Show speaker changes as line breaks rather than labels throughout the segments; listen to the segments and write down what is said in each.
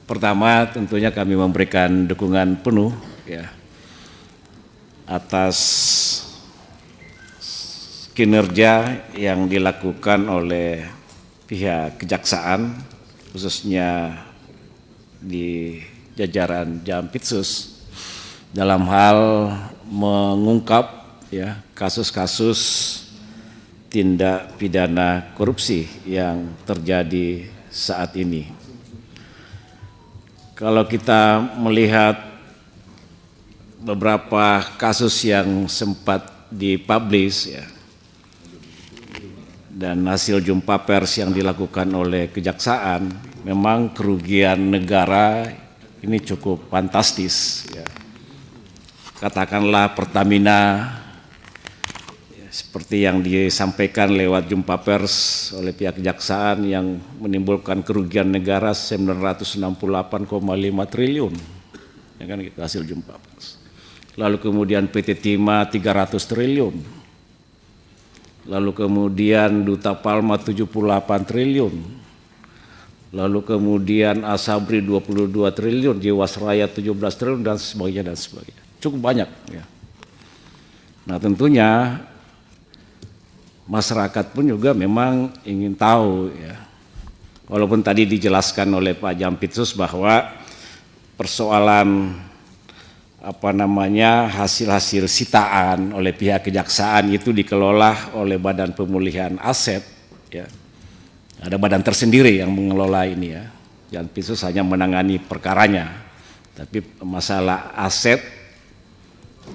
Pertama, tentunya kami memberikan dukungan penuh ya atas kinerja yang dilakukan oleh pihak kejaksaan, khususnya di jajaran Jampitsus dalam hal mengungkap ya kasus-kasus tindak pidana korupsi yang terjadi saat ini. Kalau kita melihat beberapa kasus yang sempat dipublish ya, dan hasil jumpa pers yang dilakukan oleh kejaksaan, memang kerugian negara ini cukup fantastis ya. Katakanlah Pertamina seperti yang disampaikan lewat jumpa pers oleh pihak kejaksaan yang menimbulkan kerugian negara 968,5 triliun, ya kan gitu hasil jumpa pers. Lalu kemudian PT Timah 300 triliun, lalu kemudian Duta Palma 78 triliun, lalu kemudian Asabri 22 triliun, Jiwasraya 17 triliun dan sebagainya dan sebagainya. Cukup banyak ya. Nah tentunya masyarakat pun juga memang ingin tahu ya. Walaupun tadi dijelaskan oleh Pak Jampitsus bahwa persoalan hasil-hasil sitaan oleh pihak kejaksaan itu dikelola oleh Badan Pemulihan Aset ya. Ada badan tersendiri yang mengelola ini ya. Jampitsus hanya menangani perkaranya. Tapi masalah aset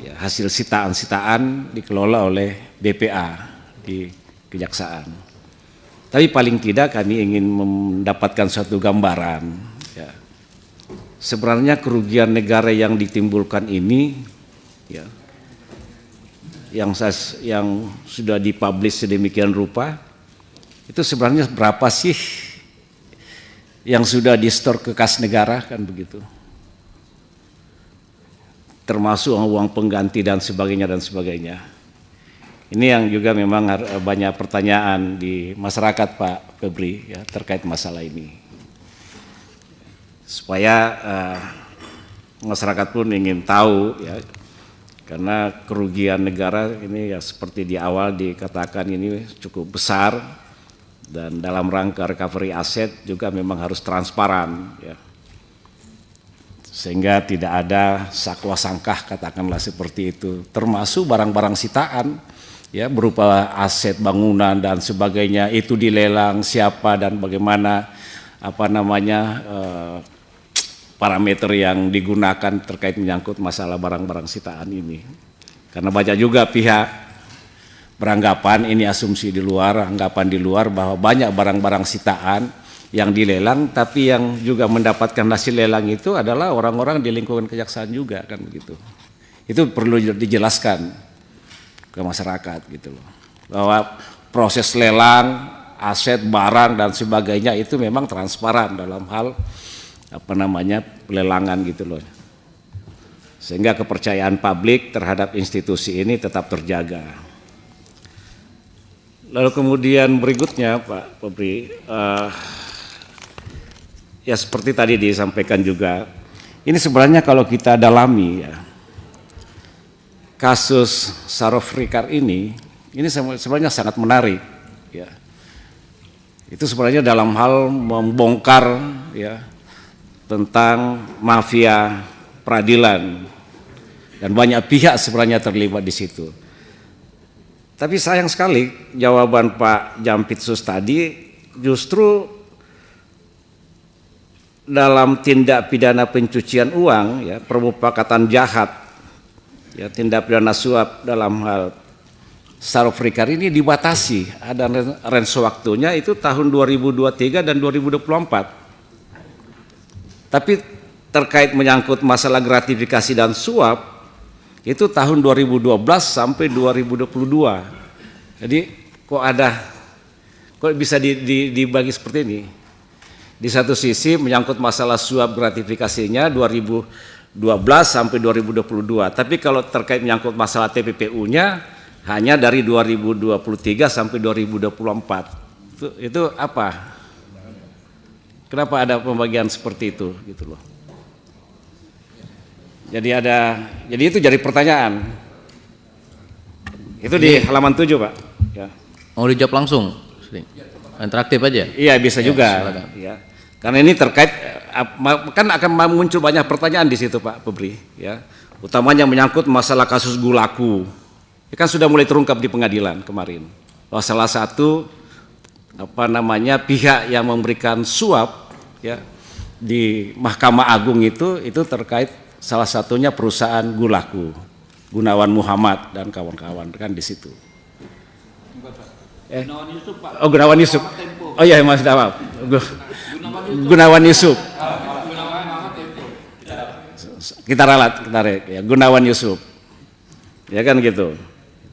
ya, hasil sitaan-sitaan dikelola oleh BPA di kejaksaan. Tapi paling tidak kami ingin mendapatkan suatu gambaran ya. Sebenarnya kerugian negara yang ditimbulkan ini ya, yang sudah dipublish sedemikian rupa, itu sebenarnya berapa sih yang sudah di-store ke kas negara kan begitu. Termasuk uang pengganti dan sebagainya. Ini yang juga memang banyak pertanyaan di masyarakat Pak Febri ya, terkait masalah ini. Supaya masyarakat pun ingin tahu ya, karena kerugian negara ini ya seperti di awal dikatakan ini cukup besar dan dalam rangka recovery aset juga memang harus transparan ya. Sehingga tidak ada sakwa sangkah katakanlah seperti itu, termasuk barang-barang sitaan ya berupa aset bangunan dan sebagainya itu dilelang siapa dan bagaimana parameter yang digunakan terkait menyangkut masalah barang-barang sitaan ini. Karena banyak juga pihak beranggapan ini asumsi di luar, anggapan di luar bahwa banyak barang-barang sitaan yang dilelang tapi yang juga mendapatkan hasil lelang itu adalah orang-orang di lingkungan kejaksaan juga kan begitu. Itu perlu dijelaskan ke masyarakat gitu loh, bahwa proses lelang aset barang dan sebagainya itu memang transparan dalam hal pelelangan gitu loh, sehingga kepercayaan publik terhadap institusi ini tetap terjaga. Lalu kemudian berikutnya Pak Febri, ya seperti tadi disampaikan juga, ini sebenarnya kalau kita dalami ya, kasus Sarof Rikar ini sebenarnya sangat menarik ya. Itu sebenarnya dalam hal membongkar ya tentang mafia peradilan dan banyak pihak sebenarnya terlibat di situ. Tapi sayang sekali jawaban Pak Jampitsus tadi justru dalam tindak pidana pencucian uang ya, permufakatan jahat ya, tindak pidana suap dalam hal Sarof Rikar ini dibatasi, ada range waktunya itu tahun 2023 dan 2024. Tapi terkait menyangkut masalah gratifikasi dan suap itu tahun 2012 sampai 2022. Jadi kok bisa dibagi seperti ini? Di satu sisi menyangkut masalah suap gratifikasinya 2012 sampai 2022. Tapi kalau terkait menyangkut masalah TPPU-nya hanya dari 2023 sampai 2024. Itu apa? Kenapa ada pembagian seperti itu gitu loh. Jadi itu jadi pertanyaan. Itu di halaman 7, Pak. Ya.
Mau dijawab langsung? Interaktif aja?
Iya, bisa juga. Ya. Karena ini terkait, kan akan muncul banyak pertanyaan di situ, Pak Febri. Ya. Utamanya menyangkut masalah kasus Gulaku. Ini kan sudah mulai terungkap di pengadilan kemarin. Bahwa salah satu pihak yang memberikan suap ya di Mahkamah Agung itu terkait salah satunya perusahaan Gulaku, Gunawan Muhammad dan kawan-kawan kan di situ. Gunawan Yusuf, Pak. Oh, Gunawan Yusuf. Oh iya, Mas, maaf. Gunawan Yusuf. Kita ralat, ya, Gunawan Yusuf. Ya kan gitu.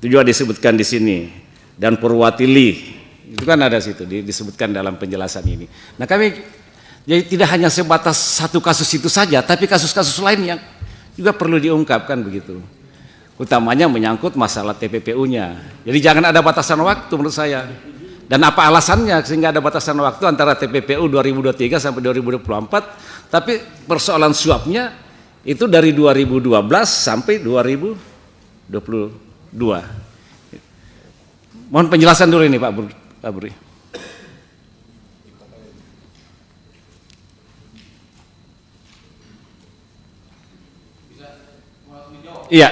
Itu juga disebutkan di sini. Dan Purwatili. Itu kan ada situ disebutkan dalam penjelasan ini. Nah, kami jadi tidak hanya sebatas satu kasus itu saja, tapi kasus-kasus lain yang juga perlu diungkapkan begitu. Utamanya menyangkut masalah TPPU-nya. Jadi jangan ada batasan waktu menurut saya. Dan apa alasannya sehingga ada batasan waktu antara TPPU 2023 sampai 2024, tapi persoalan suapnya itu dari 2012 sampai 2022. Mohon penjelasan dulu ini Pak Buri. Iya.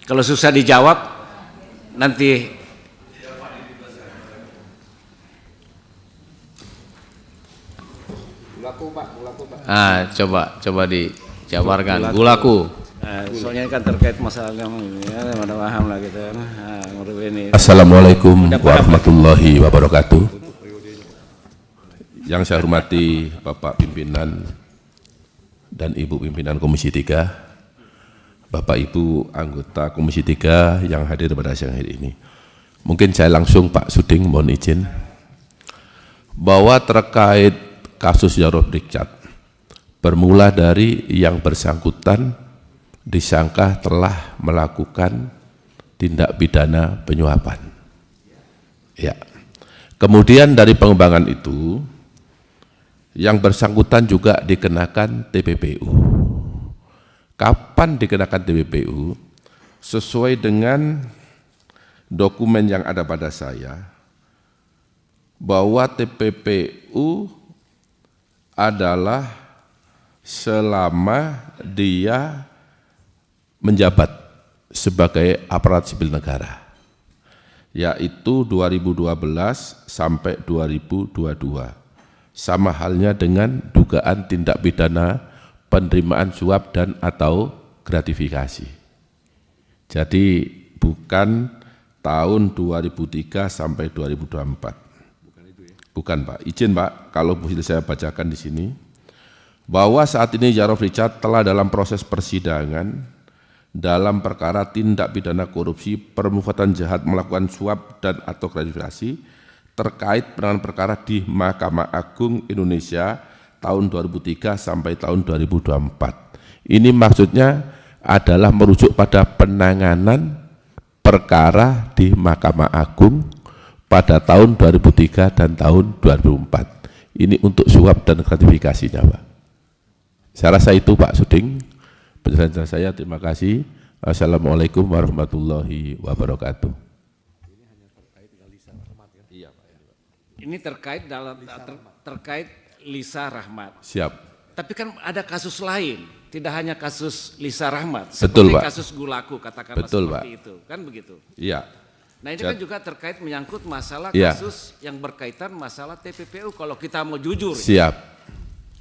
Kalau susah dijawab nanti
coba dijabarkan Gulaku.
Soalnya kan terkait masalah agama ya, mana paham lah gitu. Ini.
Assalamualaikum warahmatullahi wabarakatuh. Yang saya hormati Bapak Pimpinan dan Ibu Pimpinan Komisi 3, Bapak Ibu anggota Komisi 3 yang hadir pada siang hari ini. Mungkin saya langsung Pak Suding mohon izin bahwa terkait kasus Yarof Richard bermula dari yang bersangkutan disangka telah melakukan tindak pidana penyuapan. Ya. Kemudian dari pengembangan itu yang bersangkutan juga dikenakan TPPU. Kapan dikenakan TPPU? Sesuai dengan dokumen yang ada pada saya, bahwa TPPU adalah selama dia menjabat sebagai aparat sipil negara, yaitu 2012 sampai 2022. Sama halnya dengan dugaan tindak pidana penerimaan suap dan atau gratifikasi. Jadi bukan tahun 2003 sampai 2024. Bukan Pak, izin Pak, kalau boleh saya bacakan di sini, bahwa saat ini Yarof Richard telah dalam proses persidangan dalam perkara tindak pidana korupsi, permufakatan jahat, melakukan suap dan atau gratifikasi terkait penanganan perkara di Mahkamah Agung Indonesia tahun 2003 sampai tahun 2024. Ini maksudnya adalah merujuk pada penanganan perkara di Mahkamah Agung pada tahun 2003 dan tahun 2004. Ini untuk suap dan gratifikasinya, Pak. Saya rasa itu Pak Suding penjelasan saya. Terima kasih. Assalamualaikum warahmatullahi wabarakatuh.
Ini terkait terkait Lisa Rahmat.
Siap.
Tapi kan ada kasus lain, tidak hanya kasus Lisa Rahmat.
Betul,
seperti
Pak.
kasus Gulaku, katakanlah
Betul,
seperti
Pak.
itu, kan begitu.
Iya.
Nah ini kan juga terkait menyangkut masalah
Iya.
kasus yang berkaitan masalah TPPU. Kalau kita mau jujur,
Siap.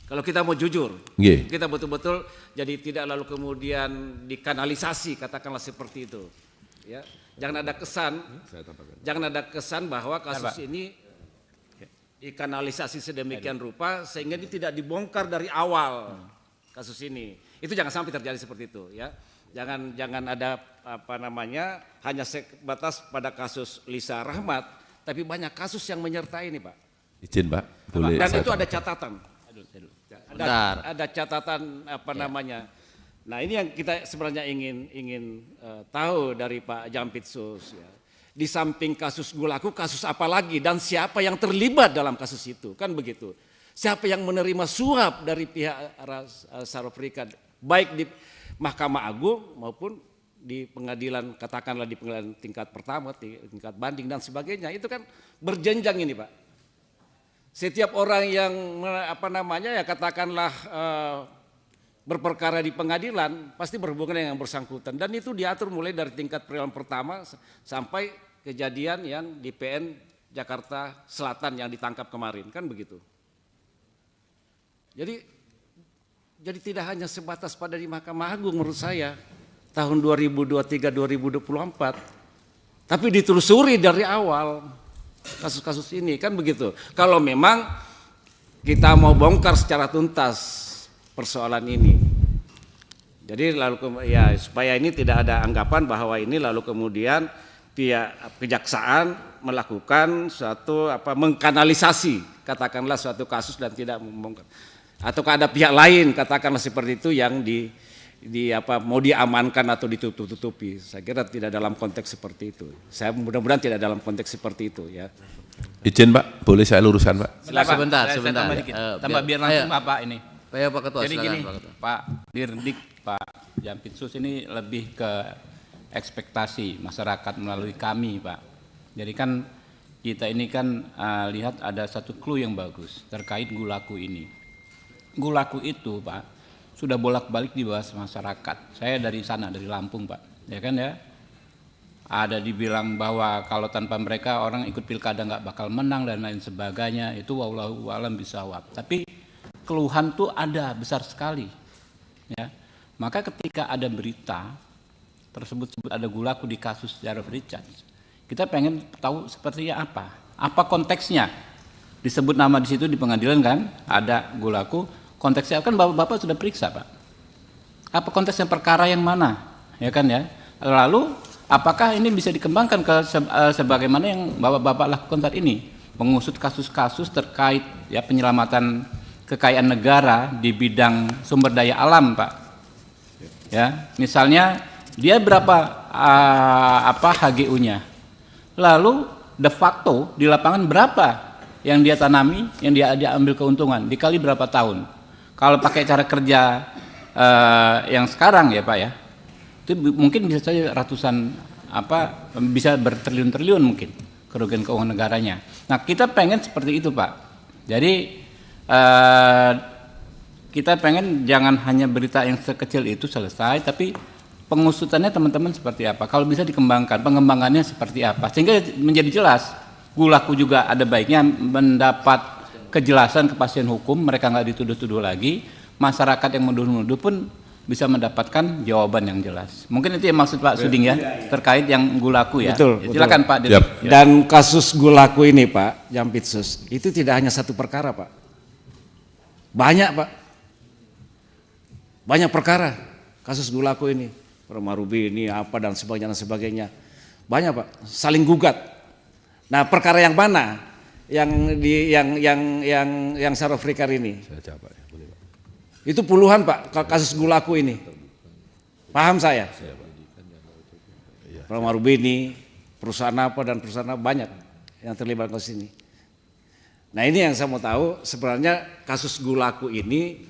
kalau kita mau jujur,
Nggih.
kita betul-betul jadi tidak lalu kemudian dikanalisasi, katakanlah seperti itu. Ya, jangan ada kesan bahwa kasus ini dikanalisasi sedemikian rupa sehingga ini tidak dibongkar dari awal kasus ini. Itu jangan sampai terjadi seperti itu, ya. Jangan ada apa namanya hanya sebatas pada kasus Lisa Rahmat, tapi banyak kasus yang menyertai ini, Pak.
Izin Pak, boleh.
Dan itu ada catatan.
Bentar.
Ada catatan apa namanya. Nah ini yang kita sebenarnya ingin tahu dari Pak Jampitsus. Ya. Di samping kasus Gulaku, kasus apa lagi dan siapa yang terlibat dalam kasus itu, kan begitu. Siapa yang menerima suap dari pihak Saraf Rika, baik di Mahkamah Agung maupun di pengadilan, katakanlah di pengadilan tingkat pertama, tingkat banding dan sebagainya, itu kan berjenjang ini Pak. Setiap orang yang apa namanya ya katakanlah berperkara di pengadilan pasti berhubungan dengan yang bersangkutan, dan itu diatur mulai dari tingkat peradilan pertama sampai kejadian yang di PN Jakarta Selatan yang ditangkap kemarin, kan begitu. Jadi tidak hanya sebatas pada di Mahkamah Agung menurut saya tahun 2023-2024, tapi ditelusuri dari awal kasus-kasus ini, kan begitu. Kalau memang kita mau bongkar secara tuntas persoalan ini. Jadi lalu ya supaya ini tidak ada anggapan bahwa ini lalu kemudian pihak kejaksaan melakukan suatu mengkanalisasi katakanlah suatu kasus dan tidak membongkar. Atau ada pihak lain katakanlah seperti itu yang mau diamankan atau ditutup-tutupi. Saya kira tidak dalam konteks seperti itu. Saya mudah-mudahan tidak dalam konteks seperti itu ya.
Izin Pak, boleh saya luruskan Pak?
Sebentar.
Tambah biar langsung Pak ini.
Pak Ketua,
jadi
silakan,
gini,
Pak Ketua.
Pak Dirdik, Pak Jampitsus ini lebih ke ekspektasi masyarakat melalui kami, Pak. Jadi kan kita ini kan lihat ada satu clue yang bagus terkait Gulaku ini. Gulaku itu, Pak, sudah bolak-balik dibahas masyarakat. Saya dari sana, dari Lampung, Pak. Ya kan ya? Ada dibilang bahwa kalau tanpa mereka orang ikut pilkada nggak bakal menang dan lain sebagainya. Itu wallahu a'lam bishawab. Tapi keluhan tuh ada besar sekali, ya. Maka ketika ada berita tersebut ada Gulaku di kasus Saraf Richard, kita pengen tahu sepertinya apa konteksnya. Disebut nama di situ di pengadilan kan, ada Gulaku. Konteksnya kan bapak sudah periksa Pak. Apa konteksnya perkara yang mana, ya kan ya? Lalu apakah ini bisa dikembangkan ke sebagaimana yang bapak lakukan saat ini, mengusut kasus-kasus terkait ya penyelamatan kekayaan negara di bidang sumber daya alam, Pak. Ya, misalnya dia berapa HGU-nya. Lalu de facto di lapangan berapa yang dia tanami, yang dia ambil keuntungan, dikali berapa tahun. Kalau pakai cara kerja yang sekarang ya, Pak ya. Itu mungkin bisa saja ratusan bisa bertriliun-triliun mungkin kerugian keuangan negaranya. Nah, kita pengen seperti itu, Pak. Jadi kita pengen jangan hanya berita yang sekecil itu selesai, tapi pengusutannya teman-teman seperti apa, kalau bisa dikembangkan, pengembangannya seperti apa, sehingga menjadi jelas. Gulaku juga ada baiknya mendapat kejelasan kepastian hukum, mereka nggak dituduh-tuduh lagi, masyarakat yang menuduh-nuduh pun bisa mendapatkan jawaban yang jelas. Mungkin itu yang maksud Pak Suding ya, terkait yang Gulaku ya.
Betul.
Silakan Pak.
Yep.
Dan kasus Gulaku ini Pak Jampitsus, itu tidak hanya satu perkara Pak. Banyak Pak, banyak perkara kasus Gulaku ini, Romarubi ini dan sebagainya, banyak Pak, saling gugat. Nah perkara yang mana yang Saraf Rika ini? Itu puluhan Pak kasus Gulaku ini, paham saya. Romarubi ini perusahaan dan perusahaan banyak yang terlibat kasus ini. Nah ini yang saya mau tahu, sebenarnya kasus Gulaku ini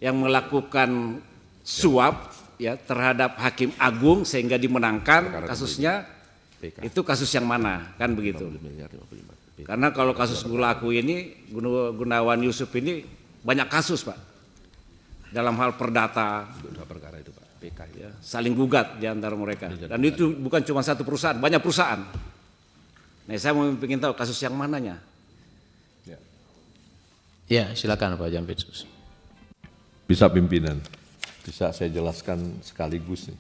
yang melakukan suap ya terhadap Hakim Agung sehingga dimenangkan kasusnya, itu kasus yang mana, kan begitu. Karena kalau kasus Gulaku ini, Gunawan Yusuf ini banyak kasus Pak, dalam hal perdata, ya, saling gugat di antara mereka. Dan itu bukan cuma satu perusahaan, banyak perusahaan. Nah saya mau ingin tahu kasus yang mananya.
Ya, silakan Pak Jampitsus.
Bisa pimpinan, bisa saya jelaskan sekaligus nih.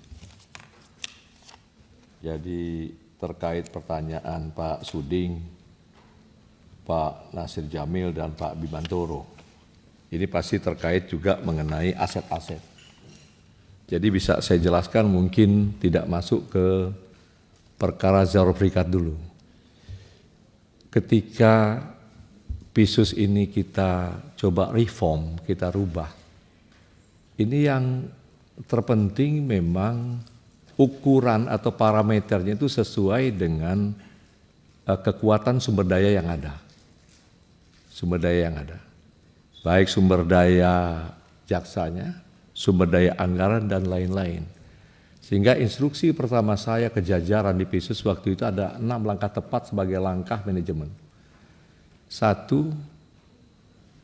Jadi terkait pertanyaan Pak Suding, Pak Nasir Jamil dan Pak Bimantoro, ini pasti terkait juga mengenai aset-aset.
Jadi bisa saya jelaskan, mungkin tidak masuk ke perkara Zahro Prikat dulu. Ketika Pisus ini kita coba reform, kita rubah, ini yang terpenting memang ukuran atau parameternya itu sesuai dengan kekuatan sumber daya yang ada. Sumber daya yang ada. Baik sumber daya jaksanya, sumber daya anggaran, dan lain-lain. Sehingga instruksi pertama saya ke jajaran di Pisus waktu itu ada 6 langkah tepat sebagai langkah manajemen. 1,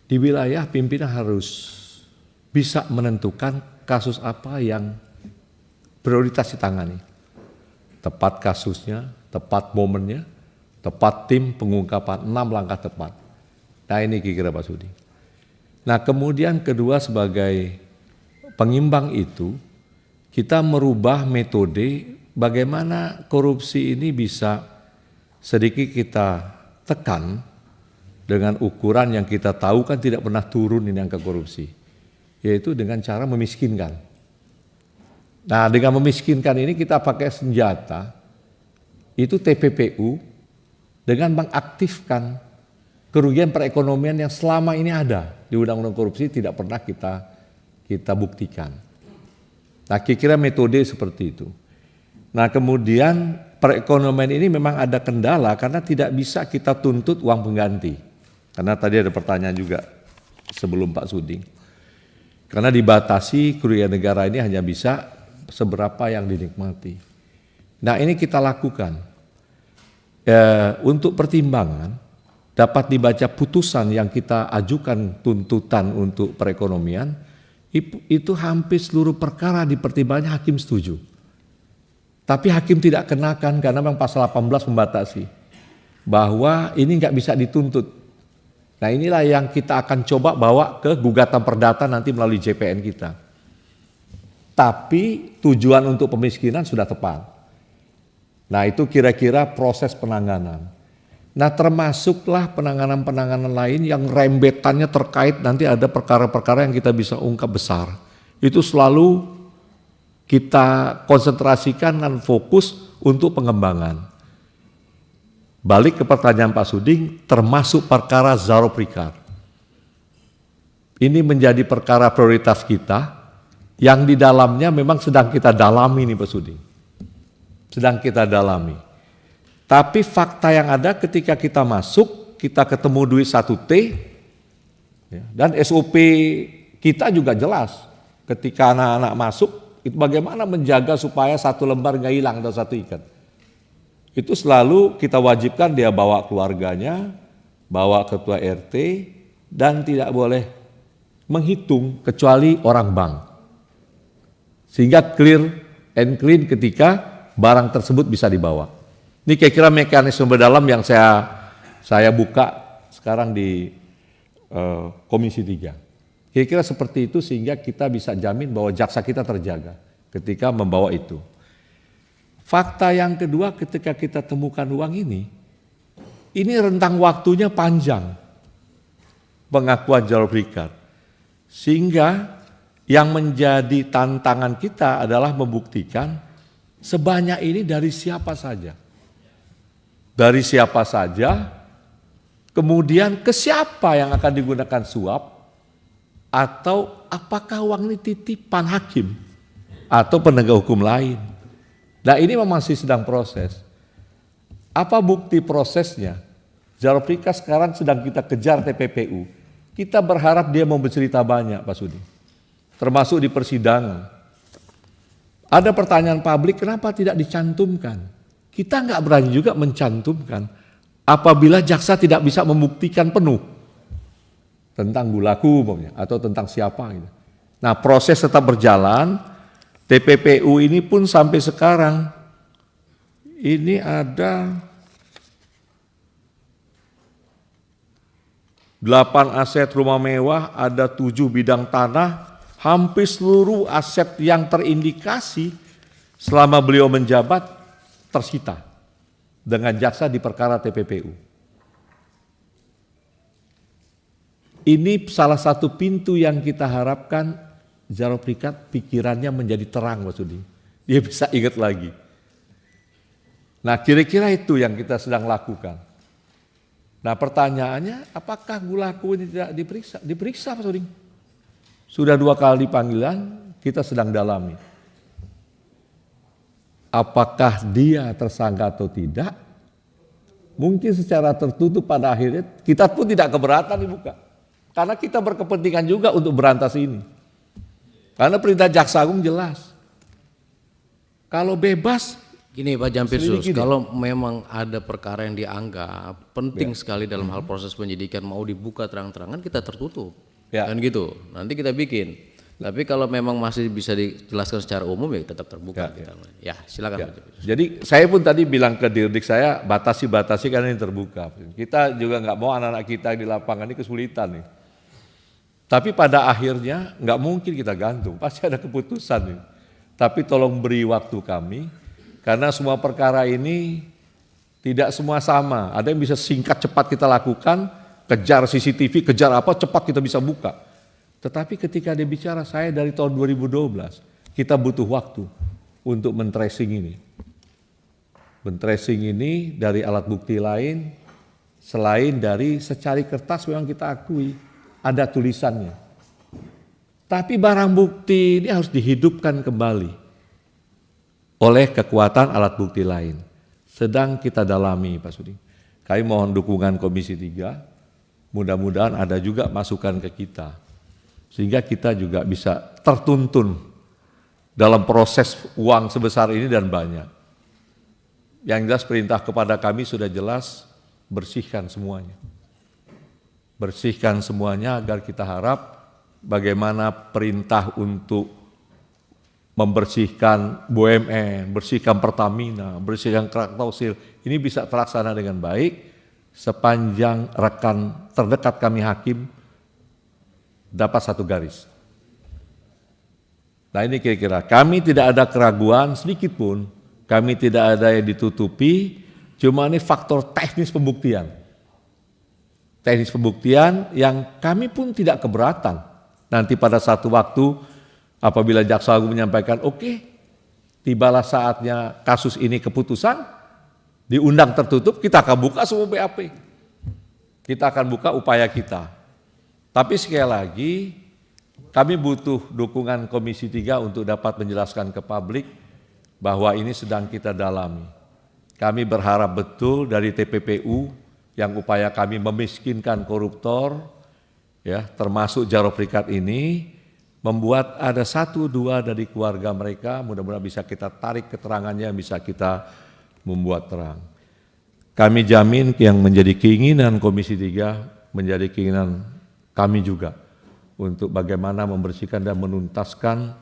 di wilayah pimpinan harus bisa menentukan kasus apa yang prioritas ditangani. Tepat kasusnya, tepat momennya, tepat tim pengungkapan, 6 langkah tepat. Nah ini kira-kira Pak Sudi. Nah kemudian kedua, sebagai pengimbang itu, kita merubah metode bagaimana korupsi ini bisa sedikit kita tekan dengan ukuran yang kita tahu kan tidak pernah turun ini angka korupsi, yaitu dengan cara memiskinkan. Nah dengan memiskinkan ini kita pakai senjata, itu TPPU, dengan mengaktifkan kerugian perekonomian yang selama ini ada di undang-undang korupsi tidak pernah kita buktikan. Nah kira-kira metode seperti itu. Nah kemudian perekonomian ini memang ada kendala karena tidak bisa kita tuntut uang pengganti. Karena tadi ada pertanyaan juga sebelum Pak Suding. Karena dibatasi kerugian negara ini hanya bisa seberapa yang dinikmati. Nah ini kita lakukan. Untuk pertimbangan dapat dibaca putusan yang kita ajukan tuntutan untuk perekonomian, itu hampir seluruh perkara di pertimbangannya hakim setuju. Tapi hakim tidak kenakan karena memang pasal 18 membatasi bahwa ini nggak bisa dituntut. Nah inilah yang kita akan coba bawa ke gugatan perdata nanti melalui JPN kita. Tapi tujuan untuk pemiskinan sudah tepat. Nah itu kira-kira proses penanganan. Nah termasuklah penanganan-penanganan lain yang rembetannya terkait nanti ada perkara-perkara yang kita bisa ungkap besar. Itu selalu kita konsentrasikan dan fokus untuk pengembangan. Balik ke pertanyaan Pak Suding, termasuk perkara Zahro Prikat. Ini menjadi perkara prioritas kita yang di dalamnya memang sedang kita dalami nih Pak Suding. Sedang kita dalami. Tapi fakta yang ada ketika kita masuk, kita ketemu duit 1T, dan SOP kita juga jelas. Ketika anak-anak masuk, itu bagaimana menjaga supaya 1 lembar nggak hilang atau 1 ikat. Itu selalu kita wajibkan dia bawa keluarganya, bawa ketua RT, dan tidak boleh menghitung kecuali orang bank. Sehingga clear and clean ketika barang tersebut bisa dibawa. Ini kira-kira mekanisme berdalam yang saya buka sekarang di Komisi 3. Kira-kira seperti itu sehingga kita bisa jamin bahwa jaksa kita terjaga ketika membawa itu. Fakta yang kedua ketika kita temukan uang ini rentang waktunya panjang pengakuan Zahro Prikat. Sehingga yang menjadi tantangan kita adalah membuktikan sebanyak ini dari siapa saja. Dari siapa saja, kemudian ke siapa yang akan digunakan suap, atau apakah uang ini titipan hakim atau penegak hukum lain. Nah ini masih sedang proses. Apa bukti prosesnya? Zahro Prikat sekarang sedang kita kejar TPPU. Kita berharap dia mau bercerita banyak Pak Sudi. Termasuk di persidangan. Ada pertanyaan publik kenapa tidak dicantumkan? Kita nggak berani juga mencantumkan apabila jaksa tidak bisa membuktikan penuh tentang bulaku umpamanya atau tentang siapa. Gitu. Nah proses tetap berjalan. TPPU ini pun sampai sekarang ini ada 8 aset rumah mewah, ada 7 bidang tanah, hampir seluruh aset yang terindikasi selama beliau menjabat tersita dengan jaksa di perkara TPPU. Ini salah satu pintu yang kita harapkan Jaro Prikat pikirannya menjadi terang Pak Sudi. Dia bisa ingat lagi. Nah kira-kira itu yang kita sedang lakukan. Nah pertanyaannya apakah Gulaku ini tidak diperiksa? Diperiksa Pak Sudi. Sudah 2 kali panggilan, kita sedang dalami. Apakah dia tersangka atau tidak? Mungkin secara tertutup pada akhirnya kita pun tidak keberatan dibuka. Karena kita berkepentingan juga untuk berantas ini. Karena perintah Jaksa Agung jelas. Kalau bebas,
Gini Pak Jampitsus,
Selidiki deh.
kalau memang ada perkara yang dianggap penting sekali dalam hal proses penyidikan mau dibuka terang-terangan, kita tertutup.
Ya.
Kan gitu, nanti kita bikin. Tapi kalau memang masih bisa dijelaskan secara umum ya tetap terbuka.
Ya,
Ya silakan
ya.
Pak Jampitsus.
Jadi saya pun tadi bilang ke Dirdik saya batasi karena ini terbuka. Kita juga nggak mau anak-anak kita di lapangan ini kesulitan nih. Tapi pada akhirnya nggak mungkin kita gantung, pasti ada keputusan nih. Tapi tolong beri waktu kami, karena semua perkara ini tidak semua sama. Ada yang bisa singkat cepat kita lakukan, kejar CCTV, kejar apa cepat kita bisa buka. Tetapi ketika dia bicara saya dari tahun 2012, kita butuh waktu untuk men-tracing ini. Men-tracing ini dari alat bukti lain, selain dari secari kertas memang kita akui ada tulisannya. Tapi barang bukti ini harus dihidupkan kembali oleh kekuatan alat bukti lain. Sedang kita dalami Pak Sudi. Kami mohon dukungan Komisi 3, mudah-mudahan ada juga masukan ke kita. Sehingga kita juga bisa tertuntun dalam proses uang sebesar ini dan banyak. Yang jelas perintah kepada kami sudah jelas, bersihkan semuanya. Bersihkan semuanya agar kita harap bagaimana perintah untuk membersihkan BUMN, bersihkan Pertamina, bersihkan Krakatau Steel, ini bisa terlaksana dengan baik sepanjang rekan terdekat kami hakim dapat satu garis. Nah ini kira-kira kami tidak ada keraguan sedikit pun, kami tidak ada yang ditutupi, cuma ini faktor teknis pembuktian. Teknis pembuktian yang kami pun tidak keberatan. Nanti pada satu waktu apabila Jaksa Agung menyampaikan oke, tibalah saatnya kasus ini keputusan, diundang tertutup, kita akan buka semua BAP. Kita akan buka upaya kita. Tapi sekali lagi, kami butuh dukungan Komisi 3 untuk dapat menjelaskan ke publik bahwa ini sedang kita dalami. Kami berharap betul dari TPPU yang upaya kami memiskinkan koruptor, ya termasuk Jaro Prikat ini, membuat ada 1-2 dari keluarga mereka, mudah-mudahan bisa kita tarik keterangannya, bisa kita membuat terang. Kami jamin yang menjadi keinginan Komisi 3, menjadi keinginan kami juga untuk bagaimana membersihkan dan menuntaskan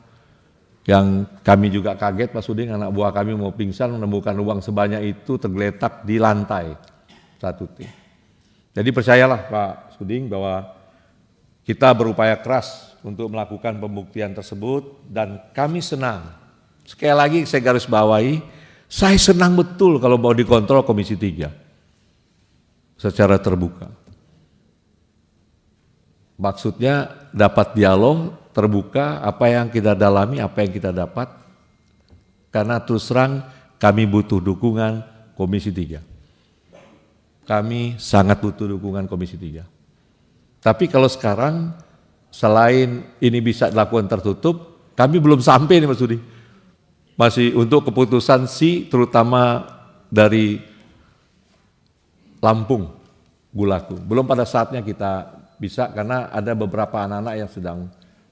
yang kami juga kaget Pak Suding, anak buah kami mau pingsan menemukan uang sebanyak itu tergeletak di lantai satu tim. Jadi percayalah Pak Suding bahwa kita berupaya keras untuk melakukan pembuktian tersebut dan kami senang. Sekali lagi saya garis bawahi, saya senang betul kalau mau dikontrol Komisi 3 secara terbuka. Maksudnya dapat dialog terbuka apa yang kita dalami, apa yang kita dapat. Karena terus terang kami butuh dukungan Komisi 3. Kami sangat butuh dukungan Komisi 3. Tapi kalau sekarang selain ini bisa dilakukan tertutup, kami belum sampai nih Mas Sudi. Masih untuk keputusan terutama dari Lampung, Gulaku. Belum pada saatnya kita bisa karena ada beberapa anak-anak yang sedang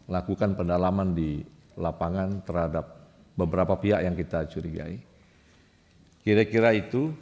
melakukan pendalaman di lapangan terhadap beberapa pihak yang kita curigai. Kira-kira itu